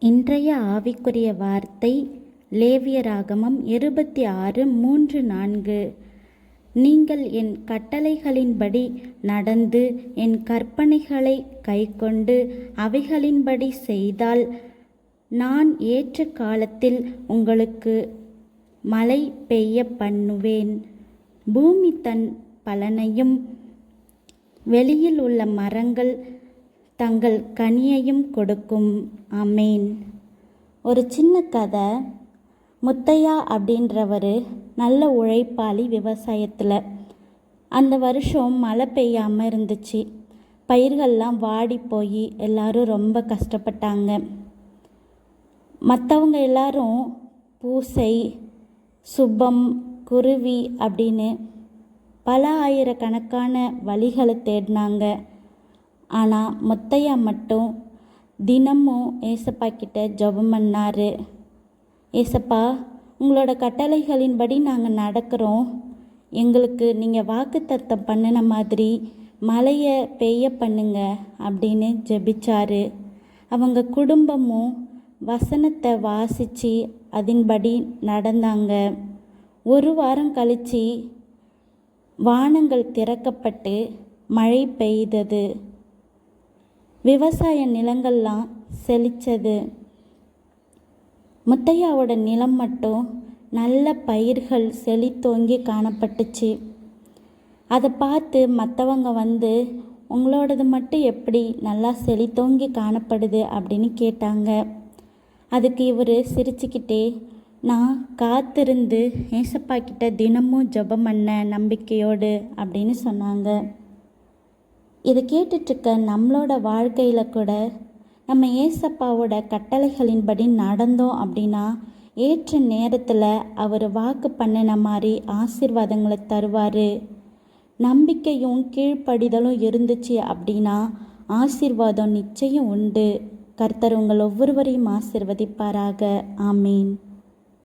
இன்றைய ஆவிக்குரிய வார்த்தை லேவியராகமம் 26:3-4. நீங்கள் என் கட்டளைகளின்படி நடந்து என் கற்பனைகளை கைக்கொண்டு அவைகளின்படி செய்தால் நான் ஏற்ற காலத்தில் உங்களுக்கு மழை பெய்ய பண்ணுவேன். பூமி தன் பலனையும் வெளியில் உள்ள மரங்கள் தங்கள் கனியையும் கொடுக்கும். ஆமேன். ஒரு சின்ன கதை. முத்தையா அப்படின்றவர் நல்ல உழைப்பாளி விவசாயத்தில். அந்த வருஷம் மழை பெய்யாமல் இருந்துச்சு. பயிர்கள்லாம் வாடி போய் எல்லாரும் ரொம்ப கஷ்டப்பட்டாங்க. மற்றவங்க எல்லாரும் பூசை, சுபம், குருவி அப்படின்னு பல ஆயிரக்கணக்கான வழிகளை தேடினாங்க. ஆனால் முத்தையா மட்டும் தினமும் ஏசப்பா கிட்ட ஜெபம் பண்ணார். ஏசப்பா, உங்களோட கட்டளைகளின்படி நாங்கள் நடக்கிறோம். எங்களுக்கு நீங்கள் வாக்குத்தத்தம் பண்ணின மாதிரி மழையை பெய்ய பண்ணுங்க அப்படின்னு ஜெபிச்சார். அவங்க குடும்பமும் வசனத்தை வாசித்து அதன்படி நடந்தாங்க. ஒரு வாரம் கழித்து வானங்கள் திறக்கப்பட்டு மழை பெய்தது. விவசாய நிலங்கள்லாம் செழித்தது. முத்தையாவோட நிலம் மட்டும் நல்ல பயிர்கள் செழித்தோங்கி காணப்பட்டுச்சு. அதை பார்த்து மற்றவங்க வந்து, உங்களோடது மட்டும் எப்படி நல்லா செழித்தோங்கி காணப்படுது அப்படின்னு கேட்டாங்க. அதுக்கு இவர் சிரிச்சுக்கிட்டே, நான் காத்திருந்து ஏசப்பா கிட்ட தினமும் ஜெபம் பண்ண நம்பிக்கையோடு அப்படின்னு சொன்னாங்க. இதை கேட்டுட்ருக்க நம்மளோட வாழ்க்கையில் கூட நம்ம ஏசப்பாவோட கட்டளைகளின்படி நடந்தோம் அப்படின்னா ஏற்ற நேரத்தில் அவர் வாக்கு பண்ணின மாதிரி ஆசீர்வாதங்களை தருவார். நம்பிக்கையும் கீழ்ப்படிதலும் இருந்துச்சு அப்படின்னா ஆசீர்வாதம் நிச்சயம் உண்டு. கர்த்தர் உங்கள் ஒவ்வொருவரையும் ஆசீர்வதிப்பாராக. ஆமீன்.